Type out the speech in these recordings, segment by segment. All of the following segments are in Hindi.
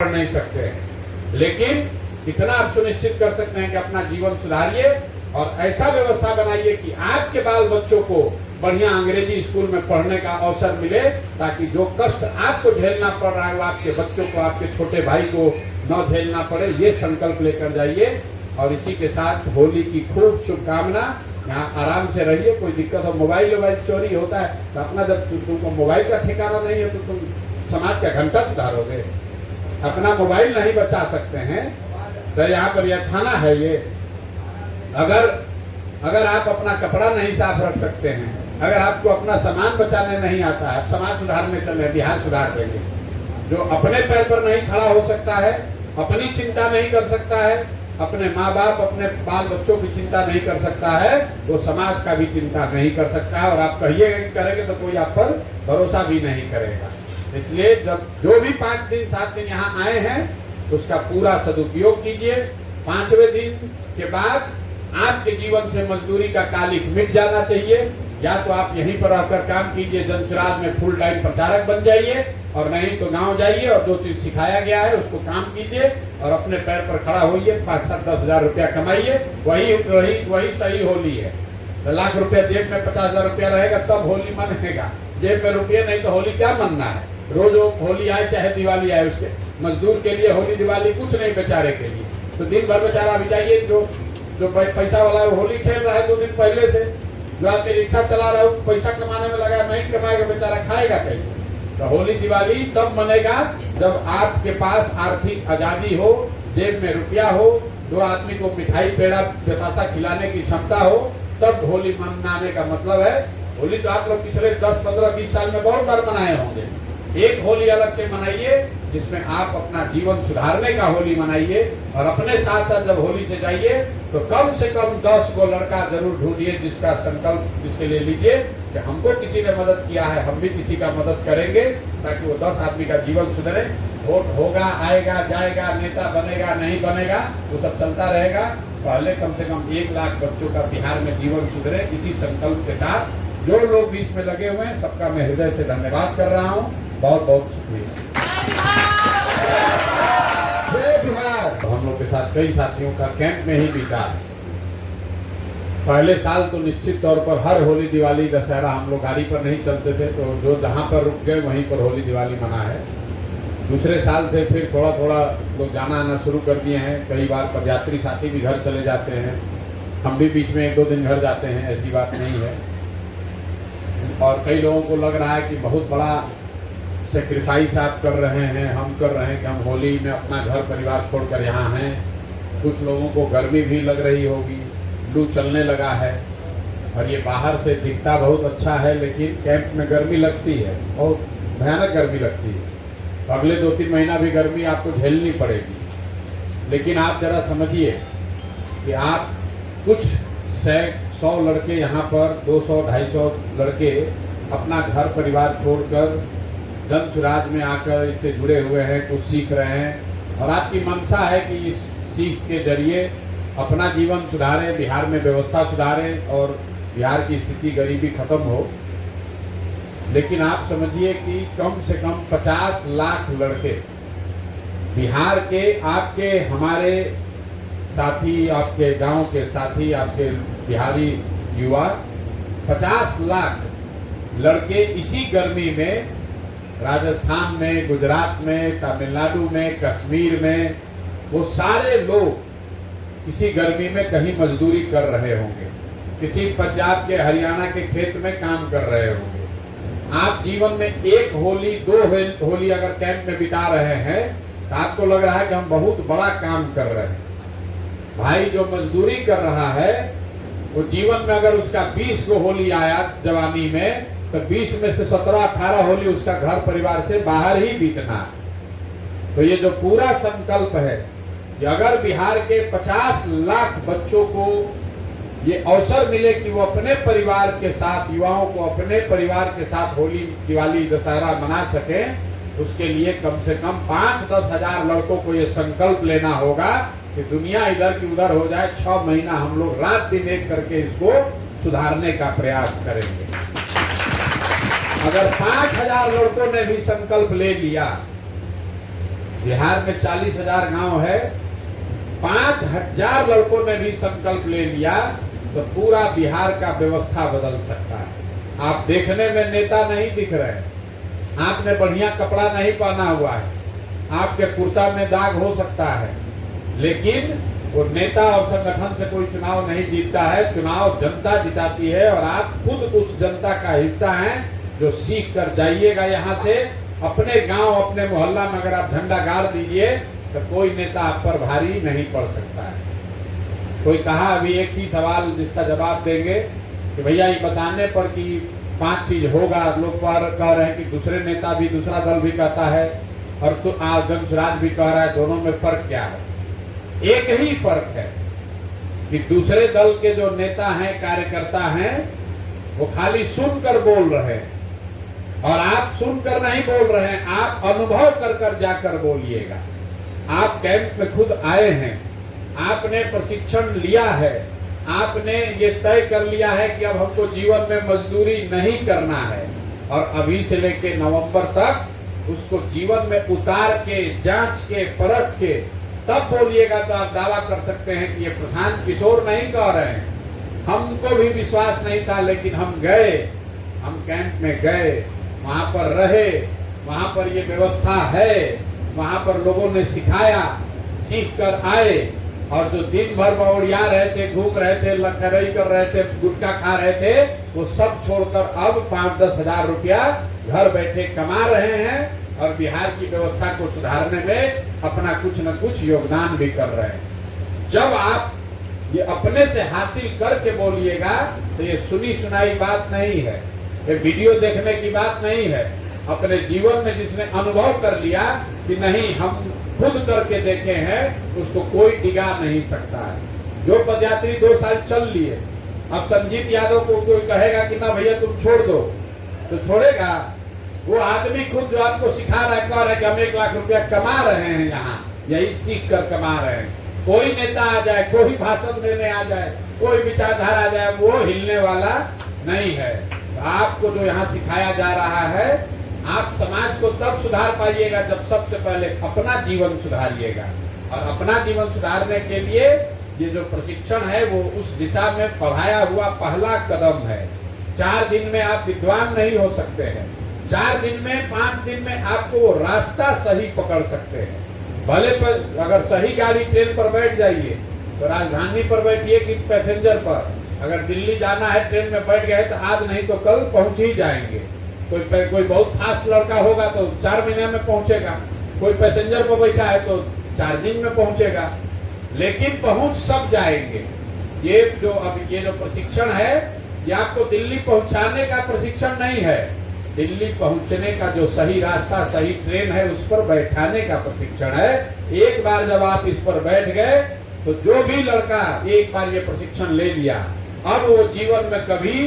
पढ़ नहीं सकते हैं, लेकिन इतना आप सुनिश्चित कर सकते हैं कि अपना जीवन सुधारिए और ऐसा व्यवस्था बनाइए कि आपके बाल बच्चों को बढ़िया अंग्रेजी स्कूल में पढ़ने का अवसर मिले, ताकि जो कष्ट आपको झेलना पड़ रहा है वो आपके बच्चों को, आपके छोटे भाई को न झेलना पड़े। ये संकल्प लेकर जाइए। और इसी के साथ होली की खूब शुभकामना। यहाँ आराम से रहिए, कोई दिक्कत हो, मोबाइल चोरी होता है तो अपना, जब तुमको मोबाइल का ठिकाना नहीं है तो तुम समाज का घंटा सुधारोगे। अपना मोबाइल नहीं बचा सकते हैं तो यहाँ पर यह थाना है। ये अगर आप अपना कपड़ा नहीं साफ रख सकते हैं, अगर आपको अपना सामान बचाने नहीं आता है, समाज सुधारने चले, बिहार सुधार देंगे। जो अपने पैर पर नहीं खड़ा हो सकता है, अपनी चिंता नहीं कर सकता है, अपने माँ बाप, अपने बाल बच्चों की चिंता नहीं कर सकता है, वो समाज का भी चिंता नहीं कर सकता है। और आप कहिएगा कि करेंगे तो कोई आप पर भरोसा भी नहीं करेगा। इसलिए जब जो भी 5 दिन 7 दिन यहाँ आए हैं तो उसका पूरा सदुपयोग कीजिए। 5वें दिन के बाद आपके जीवन से मजदूरी का कालिख मिट जाना चाहिए। या तो आप यहीं पर रहकर काम कीजिए, जनसुराज में फुल टाइम प्रचारक बन जाइए, और नहीं तो गांव जाइए और जो चीज सिखाया गया है उसको काम कीजिए और अपने पैर पर खड़ा होइए। 5-7-10 हजार रुपया कमाइए, वही सही होली है। तो लाख रुपया जेब में 50 हजार रुपया रहेगा तब होली मनेगा। जेब में रुपये नहीं तो होली क्या मनना है। रोज होली आए चाहे दिवाली आए, उसके मजदूर के लिए होली दिवाली कुछ नहीं, बेचारे के लिए तो दिन भर बेचारा अभी जाइए। जो पैसा वाला है होली खेल रहा है 2 दिन पहले से, जो आपके रिक्शा चला रहा है पैसा कमाने में लगा, नहीं कमाएगा बेचारा, खाएगा कैसे। तो होली दिवाली तब मनेगा जब आपके पास आर्थिक आजादी हो, जेब में रुपया हो, 2 आदमी को मिठाई पेड़ा बतासा खिलाने की क्षमता हो, तब होली मनाने का मतलब है। होली तो आप लोग पिछले 10, 15, 20 साल में बहुत बार मनाए होंगे। एक होली अलग से मनाइए जिसमें आप अपना जीवन सुधारने का होली मनाइए। और अपने साथ साथ जब होली से जाइए तो कम से कम 10 को लड़का जरूर ढूंढिए जिसका संकल्प जिसके लिए लीजिए कि हमको किसी ने मदद किया है, हम भी किसी का मदद करेंगे, ताकि वो 10 आदमी का जीवन सुधरे। वोट होगा, आएगा, जाएगा, नेता बनेगा, नहीं बनेगा, वो सब चलता रहेगा। पहले कम से कम 1 लाख बच्चों का बिहार में जीवन सुधरे। इसी संकल्प के साथ जो लोग भी इसमें लगे हुए हैं सबका मैं हृदय से धन्यवाद कर रहा हूँ। बहुत बहुत शुक्रिया। हम लोग के साथ कई साथियों का कैंप में ही बीता है। पहले साल तो निश्चित तौर पर हर होली दिवाली दशहरा हम लोग गाड़ी पर नहीं चलते थे, तो जो जहाँ पर रुक गए वहीं पर होली दिवाली मना है। दूसरे साल से फिर थोड़ा थोड़ा लोग जाना आना शुरू कर दिए हैं। कई बार पदयात्री साथी भी घर चले जाते हैं, हम भी बीच में 1-2 दिन घर जाते हैं, ऐसी बात नहीं है। और कई लोगों को लग रहा है कि बहुत बड़ा सेक्रीफाइस आप कर रहे हैं, हम कर रहे हैं कि हम होली में अपना घर परिवार छोड़कर यहाँ हैं। कुछ लोगों को गर्मी भी लग रही होगी, लू चलने लगा है, और ये बाहर से दिखता बहुत अच्छा है लेकिन कैंप में गर्मी लगती है, बहुत भयानक गर्मी लगती है। तो अगले 2-3 महीना भी गर्मी आपको झेलनी पड़ेगी। लेकिन आप जरा समझिए कि आप कुछ 100 लड़के यहाँ पर, 200-250 लड़के अपना घर परिवार छोड़कर जनसुराज में आकर इससे जुड़े हुए हैं, कुछ सीख रहे हैं, और आपकी मंशा है कि इस सीख के जरिए अपना जीवन सुधारें, बिहार में व्यवस्था सुधारें और बिहार की स्थिति गरीबी खत्म हो। लेकिन आप समझिए कि कम से कम 50 लाख लड़के बिहार के, आपके, हमारे साथी, आपके गांव के साथी, आपके बिहारी युवा, 50 लाख लड़के इसी गर्मी में राजस्थान में, गुजरात में, तमिलनाडु में, कश्मीर में, वो सारे लोग इसी गर्मी में कहीं मजदूरी कर रहे होंगे, किसी पंजाब के, हरियाणा के खेत में काम कर रहे होंगे। आप जीवन में 1 होली 2 होली अगर कैंप में बिता रहे हैं तो आपको लग रहा है कि हम बहुत बड़ा काम कर रहे हैं। भाई जो मजदूरी कर रहा है वो जीवन में अगर उसका 20 को होली आया जवानी में, तो 20 में से 17-18 होली उसका घर परिवार से बाहर ही बीतना है। तो ये जो पूरा संकल्प है कि अगर बिहार के 50 लाख बच्चों को ये अवसर मिले कि वो अपने परिवार के साथ, युवाओं को अपने परिवार के साथ होली दिवाली दशहरा मना सके, उसके लिए कम से कम 5-10 हजार लड़कों को ये संकल्प लेना होगा कि दुनिया इधर की उधर हो जाए, 6 महीना हम लोग रात दिन एक करके इसको सुधारने का प्रयास करेंगे। अगर 5000 लड़कों ने भी संकल्प ले लिया बिहार में 40,000 गांव है, 5,000 लड़कों ने भी संकल्प ले लिया तो पूरा बिहार का व्यवस्था बदल सकता है। आप देखने में नेता नहीं दिख रहे, आपने बढ़िया कपड़ा नहीं पहना हुआ है, आपके कुर्ता में दाग हो सकता है, लेकिन वो नेता और संगठन से कोई चुनाव नहीं जीतता है। चुनाव जनता जिताती है और आप खुद उस जनता का हिस्सा हैं जो सीख कर जाइएगा। यहाँ से अपने गांव, अपने मोहल्ला में अगर आप झंडा गाड़ दीजिए तो कोई नेता आप पर भारी नहीं पड़ सकता है। कोई कहा अभी एक ही सवाल जिसका जवाब देंगे कि भैया ये बताने पर कि 5 चीज होगा, लोग कह रहे हैं कि दूसरे नेता भी, दूसरा दल भी कहता है और तो जन भी कह रहा है, दोनों में फर्क क्या है? एक ही फर्क है कि दूसरे दल के जो नेता हैं, कार्यकर्ता हैं, वो खाली सुनकर बोल रहे हैं और आप सुनकर नहीं बोल रहे हैं, आप अनुभव कर जाकर बोलिएगा। आप कैंप में खुद आए हैं, आपने प्रशिक्षण लिया है, आपने ये तय कर लिया है कि अब हमको जीवन में मजदूरी नहीं करना है और अभी से लेके नवंबर तक उसको जीवन में उतार के, जांच के, परख के तब बोलिएगा तो आप दावा कर सकते हैं कि ये प्रशांत किशोर नहीं कह रहे हैं। हमको भी विश्वास नहीं था, लेकिन हम गए, हम कैंप में गए, वहां पर रहे, वहां पर ये व्यवस्था है, वहां पर लोगों ने सिखाया, सीख कर आए और जो दिन भर बौड़िया रहे थे, घूम रहे थे, लखरई कर रहे थे, गुटखा खा रहे थे, वो सब छोड़कर अब 5-10 हजार रुपया घर बैठे कमा रहे हैं और बिहार की व्यवस्था को सुधारने में अपना कुछ न कुछ योगदान भी कर रहे हैं। जब आप ये अपने से हासिल करके बोलिएगा तो ये सुनी सुनाई बात नहीं है, ये वीडियो देखने की बात नहीं है। अपने जीवन में जिसने अनुभव कर लिया कि नहीं हम खुद करके देखे हैं, उसको कोई डिगा नहीं सकता है। जो पदयात्री 2 साल चल लिए, अब संजीत यादव को कोई कहेगा कि ना भैया तुम छोड़ दो तो छोड़ेगा? वो आदमी खुद जो आपको सिखा रहा है, कह रहा है कि हम 1 लाख रुपया कमा रहे हैं, यहाँ यही सीख कर कमा रहे हैं। कोई नेता आ जाए, कोई भाषण देने आ जाए, कोई विचारधारा आ जाए, वो हिलने वाला नहीं है। तो आपको जो यहाँ सिखाया जा रहा है, आप समाज को तब सुधार पाइएगा जब सबसे पहले अपना जीवन सुधारिएगा और अपना जीवन सुधारने के लिए ये जो प्रशिक्षण है वो उस दिशा में बढ़ाया हुआ पहला कदम है। 4 दिन में आप विद्वान नहीं हो सकते हैं, 4 दिन में, 5 दिन में आपको वो रास्ता सही पकड़ सकते हैं। भले पर अगर सही गाड़ी ट्रेन पर बैठ जाइए तो राजधानी पर बैठिए कि पैसेंजर पर। अगर दिल्ली जाना है, ट्रेन में बैठ गए तो आज नहीं तो कल पहुंच ही जाएंगे। कोई बहुत फास्ट लड़का होगा तो 4 महीने में पहुंचेगा, कोई पैसेंजर पर बैठा है तो 4 दिन में पहुंचेगा, लेकिन पहुंच सब जाएंगे। ये जो प्रशिक्षण है ये आपको दिल्ली पहुंचाने का प्रशिक्षण नहीं है, दिल्ली पहुंचने का जो सही रास्ता, सही ट्रेन है उस पर बैठाने का प्रशिक्षण है। एक बार जब आप इस पर बैठ गए तो जो भी लड़का एक बार ये प्रशिक्षण ले लिया, अब वो जीवन में कभी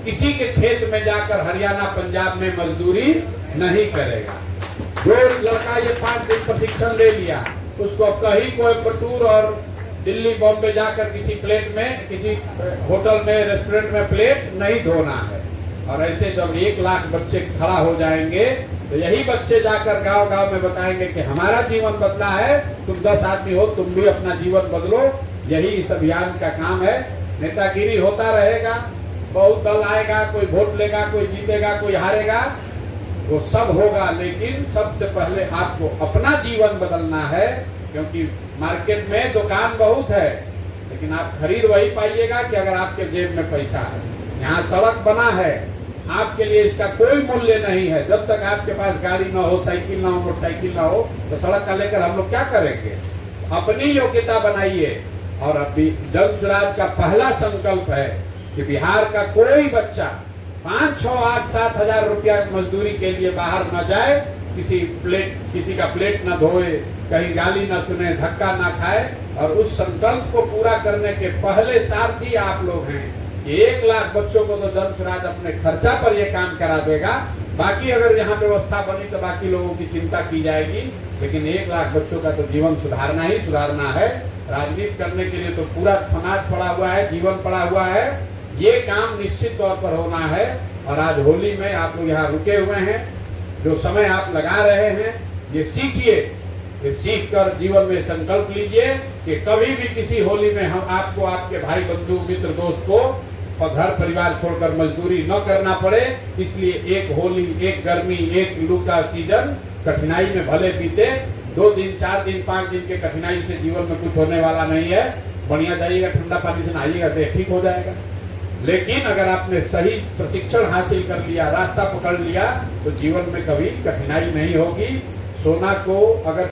किसी के खेत में जाकर हरियाणा पंजाब में मजदूरी नहीं करेगा। जो लड़का ये 5 दिन प्रशिक्षण ले लिया, उसको कहीं कोयम्बटूर और दिल्ली बॉम्बे जाकर किसी प्लेट में, किसी होटल में, रेस्टोरेंट में प्लेट नहीं धोना है। और ऐसे जब 1 लाख बच्चे खड़ा हो जाएंगे तो यही बच्चे जाकर गांव गांव में बताएंगे कि हमारा जीवन बदला है, तुम 10 आदमी हो, तुम भी अपना जीवन बदलो। यही इस अभियान का काम है। नेतागिरी होता रहेगा, बहुत दल आएगा, कोई वोट लेगा, कोई जीतेगा, कोई हारेगा, वो सब होगा, लेकिन सबसे पहले आपको अपना जीवन बदलना है। क्योंकि मार्केट में दुकान बहुत है, लेकिन आप खरीद वही पाइएगा कि अगर आपके जेब में पैसा है। यहाँ सड़क बना है, आपके लिए इसका कोई मूल्य नहीं है। जब तक आपके पास गाड़ी ना हो, साइकिल ना हो, मोटरसाइकिल ना हो, तो सड़क का लेकर हम लोग क्या करेंगे? अपनी योग्यता बनाइए। और अभी जन स्वराज का पहला संकल्प है कि बिहार का कोई बच्चा 5, 6, 8, 7 हजार रुपया मजदूरी के लिए बाहर न जाए, किसी का प्लेट न धोए, कहीं गाली न सुने, धक्का न खाए। और उस संकल्प को पूरा करने के पहले सारथी आप लोग हैं। 1 लाख बच्चों को तो जन स्वराज अपने खर्चा पर यह काम करा देगा। बाकी अगर यहाँ व्यवस्था बनी तो बाकी लोगों की चिंता की जाएगी, लेकिन 1 लाख बच्चों का तो जीवन सुधारना ही सुधारना है। राजनीति करने के लिए तो पूरा समाज पड़ा हुआ है, जीवन पड़ा हुआ है। ये काम निश्चित तौर पर होना है। और आज होली में आप लोग यहाँ रुके हुए हैं, जो समय आप लगा रहे हैं, ये सीखिए कि सीख कर जीवन में संकल्प लीजिए कि कभी भी किसी होली में हम आपको आपके भाई बंधु मित्र दोस्त को और घर परिवार छोड़कर मजदूरी न करना पड़े। इसलिए एक होली, एक गर्मी, एक लू का सीजन कठिनाई में भले बीते, 2 दिन 4 दिन 5 दिन के कठिनाई से जीवन में कुछ होने वाला नहीं है। बढ़िया जाइएगा, ठंडा पानी से नहाइएगा तो ठीक हो जाएगा। लेकिन अगर आपने सही प्रशिक्षण हासिल कर लिया, रास्ता पकड़ लिया, तो जीवन में कभी कठिनाई नहीं होगी। सोना को अगर